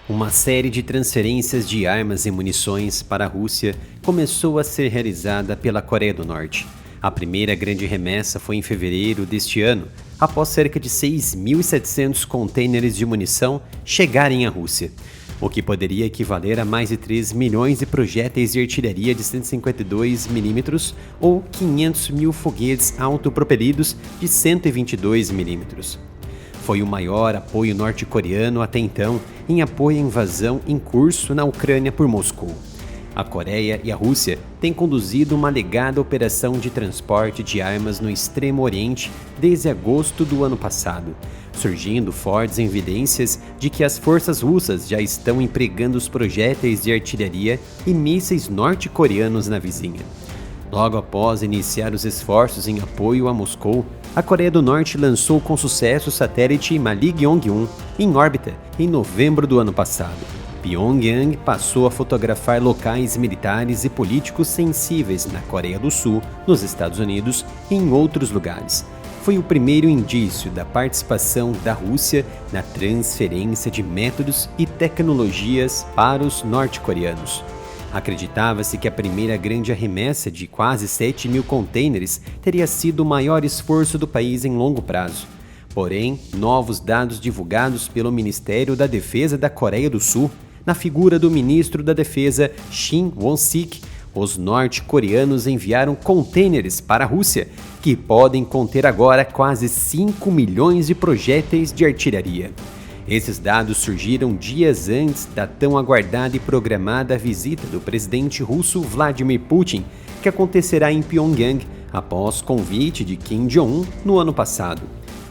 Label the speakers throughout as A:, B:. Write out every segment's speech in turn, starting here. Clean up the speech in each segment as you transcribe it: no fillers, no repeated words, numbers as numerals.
A: Uma série de transferências de armas e munições para a Rússia começou a ser realizada pela Coreia do Norte. A primeira grande remessa foi em fevereiro deste ano, após cerca de 6.700 contêineres de munição chegarem à Rússia, o que poderia equivaler a mais de 3 milhões de projéteis de artilharia de 152 mm ou 500 mil foguetes autopropelidos de 122 mm. Foi o maior apoio norte-coreano até então em apoio à invasão em curso na Ucrânia por Moscou. A Coreia e a Rússia têm conduzido uma alegada operação de transporte de armas no Extremo Oriente desde agosto do ano passado, surgindo fortes evidências de que as forças russas já estão empregando os projéteis de artilharia e mísseis norte-coreanos na vizinha. Logo após iniciar os esforços em apoio a Moscou, a Coreia do Norte lançou com sucesso o satélite Maligi-1 em órbita em novembro do ano passado. Pyongyang passou a fotografar locais militares e políticos sensíveis na Coreia do Sul, nos Estados Unidos e em outros lugares. Foi o primeiro indício da participação da Rússia na transferência de métodos e tecnologias para os norte-coreanos. Acreditava-se que a primeira grande arremessa de quase 7 mil contêineres teria sido o maior esforço do país em longo prazo. Porém, novos dados divulgados pelo Ministério da Defesa da Coreia do Sul, na figura do ministro da Defesa Shin Won-sik, os norte-coreanos enviaram contêineres para a Rússia, que podem conter agora quase 5 milhões de projéteis de artilharia. Esses dados surgiram dias antes da tão aguardada e programada visita do presidente russo Vladimir Putin, que acontecerá em Pyongyang após convite de Kim Jong-un no ano passado.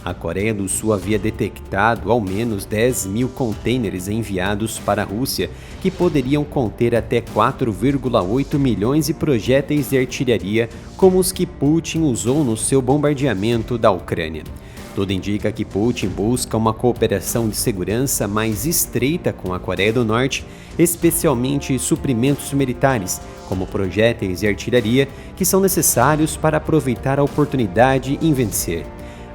A: A Coreia do Sul havia detectado ao menos 10 mil contêineres enviados para a Rússia, que poderiam conter até 4,8 milhões de projéteis de artilharia, como os que Putin usou no seu bombardeamento da Ucrânia. Tudo indica que Putin busca uma cooperação de segurança mais estreita com a Coreia do Norte, especialmente suprimentos militares, como projéteis e artilharia, que são necessários para aproveitar a oportunidade em vencer.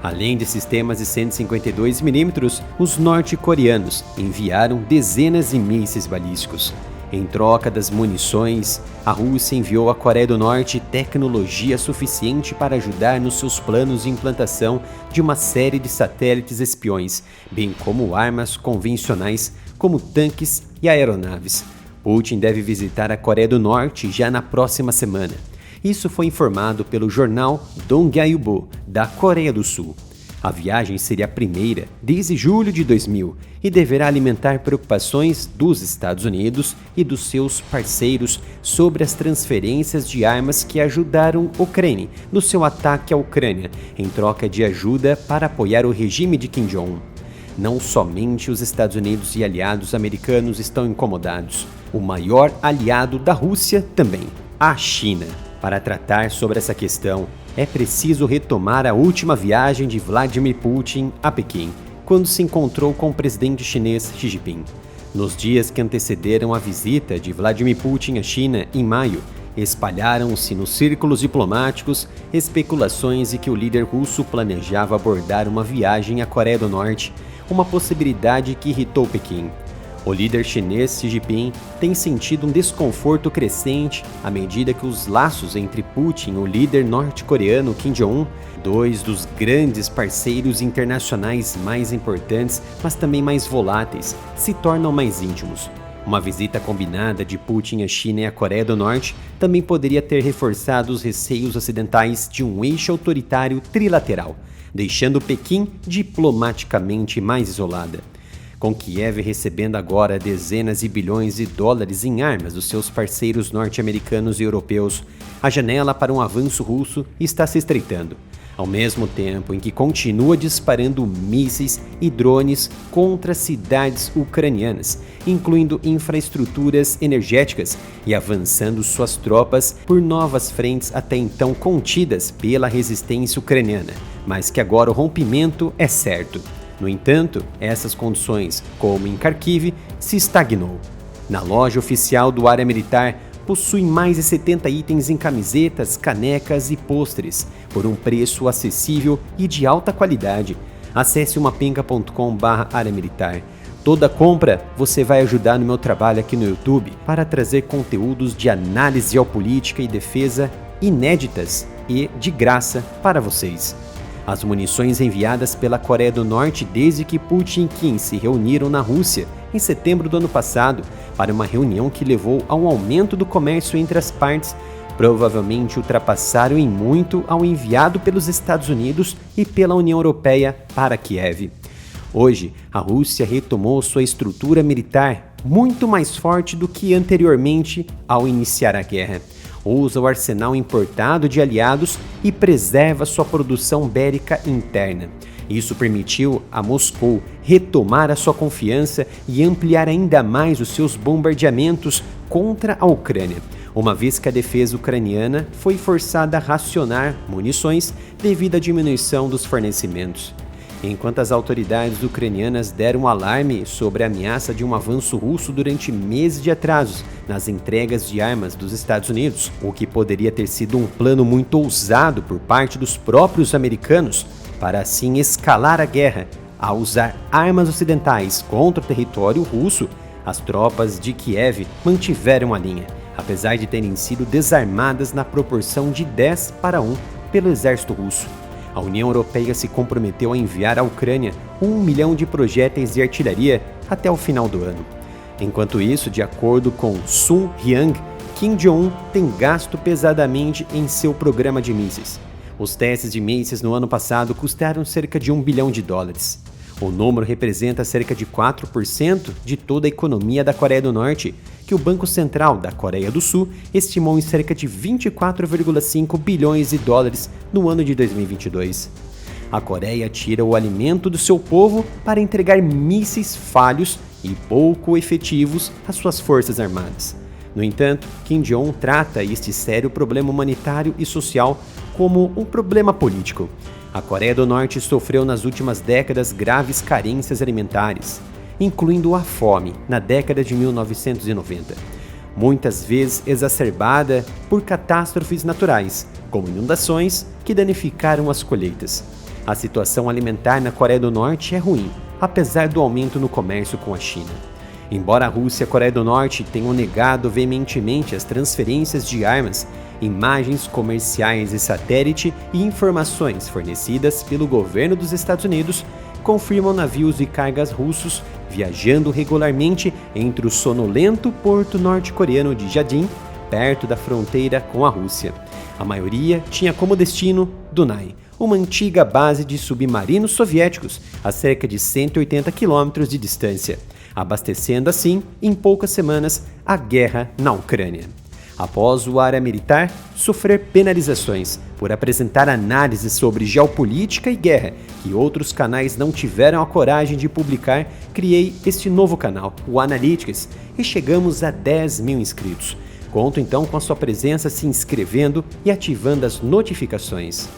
A: Além de sistemas de 152 mm, os norte-coreanos enviaram dezenas de mísseis balísticos. Em troca das munições, a Rússia enviou à Coreia do Norte tecnologia suficiente para ajudar nos seus planos de implantação de uma série de satélites espiões, bem como armas convencionais como tanques e aeronaves. Putin deve visitar a Coreia do Norte já na próxima semana. Isso foi informado pelo jornal Donggyeobo, da Coreia do Sul. A viagem seria a primeira desde julho de 2000 e deverá alimentar preocupações dos Estados Unidos e dos seus parceiros sobre as transferências de armas que ajudaram a Ucrânia no seu ataque à Ucrânia, em troca de ajuda para apoiar o regime de Kim Jong-un. Não somente os Estados Unidos e aliados americanos estão incomodados, o maior aliado da Rússia também, a China. Para tratar sobre essa questão, é preciso retomar a última viagem de Vladimir Putin a Pequim, quando se encontrou com o presidente chinês Xi Jinping. Nos dias que antecederam a visita de Vladimir Putin à China em maio, espalharam-se nos círculos diplomáticos especulações de que o líder russo planejava abordar uma viagem à Coreia do Norte, uma possibilidade que irritou Pequim. O líder chinês Xi Jinping tem sentido um desconforto crescente à medida que os laços entre Putin e o líder norte-coreano Kim Jong-un, dois dos grandes parceiros internacionais mais importantes, mas também mais voláteis, se tornam mais íntimos. Uma visita combinada de Putin à China e à Coreia do Norte também poderia ter reforçado os receios ocidentais de um eixo autoritário trilateral, deixando Pequim diplomaticamente mais isolada. Com Kiev recebendo agora dezenas de bilhões de dólares em armas dos seus parceiros norte-americanos e europeus, a janela para um avanço russo está se estreitando, ao mesmo tempo em que continua disparando mísseis e drones contra cidades ucranianas, incluindo infraestruturas energéticas, e avançando suas tropas por novas frentes até então contidas pela resistência ucraniana, mas que agora o rompimento é certo. No entanto, essas condições, como em Kharkiv, se estagnou. Na loja oficial do Área Militar, possui mais de 70 itens em camisetas, canecas e pôsteres, por um preço acessível e de alta qualidade. Acesse mapenca.com/área militar. toda compra, você vai ajudar no meu trabalho aqui no YouTube para trazer conteúdos de análise geopolítica e defesa inéditas e de graça para vocês. As munições enviadas pela Coreia do Norte desde que Putin e Kim se reuniram na Rússia em setembro do ano passado para uma reunião que levou a um aumento do comércio entre as partes, provavelmente ultrapassaram em muito ao enviado pelos Estados Unidos e pela União Europeia para Kiev. Hoje, a Rússia retomou sua estrutura militar muito mais forte do que anteriormente ao iniciar a guerra. Usa o arsenal importado de aliados e preserva sua produção bélica interna. Isso permitiu a Moscou retomar a sua confiança e ampliar ainda mais os seus bombardeamentos contra a Ucrânia, uma vez que a defesa ucraniana foi forçada a racionar munições devido à diminuição dos fornecimentos. Enquanto as autoridades ucranianas deram alarme sobre a ameaça de um avanço russo durante meses de atrasos nas entregas de armas dos Estados Unidos, o que poderia ter sido um plano muito ousado por parte dos próprios americanos para assim escalar a guerra ao usar armas ocidentais contra o território russo, as tropas de Kiev mantiveram a linha, apesar de terem sido desarmadas na proporção de 10-1 pelo exército russo. A União Europeia se comprometeu a enviar à Ucrânia 1 milhão de projéteis de artilharia até o final do ano. Enquanto isso, de acordo com Sun Hyang, Kim Jong-un tem gasto pesadamente em seu programa de mísseis. Os testes de mísseis no ano passado custaram cerca de $1 bilhão. O número representa cerca de 4% de toda a economia da Coreia do Norte, que o Banco Central da Coreia do Sul estimou em cerca de $24,5 bilhões no ano de 2022. A Coreia tira o alimento do seu povo para entregar mísseis falhos e pouco efetivos às suas forças armadas. No entanto, Kim Jong-un trata este sério problema humanitário e social como um problema político. A Coreia do Norte sofreu nas últimas décadas graves carências alimentares, incluindo a fome na década de 1990, muitas vezes exacerbada por catástrofes naturais, como inundações que danificaram as colheitas. A situação alimentar na Coreia do Norte é ruim, apesar do aumento no comércio com a China. Embora a Rússia e a Coreia do Norte tenham negado veementemente as transferências de armas, imagens comerciais de satélite e informações fornecidas pelo governo dos Estados Unidos confirmam navios de cargas russos viajando regularmente entre o sonolento porto norte-coreano de Jadin, perto da fronteira com a Rússia. A maioria tinha como destino Dunai, uma antiga base de submarinos soviéticos a cerca de 180 quilômetros de distância, abastecendo assim, em poucas semanas, a guerra na Ucrânia. Após o área militar sofrer penalizações por apresentar análises sobre geopolítica e guerra que outros canais não tiveram a coragem de publicar, criei este novo canal, o Analytics, e chegamos a 10 mil inscritos. Conto então com a sua presença se inscrevendo e ativando as notificações.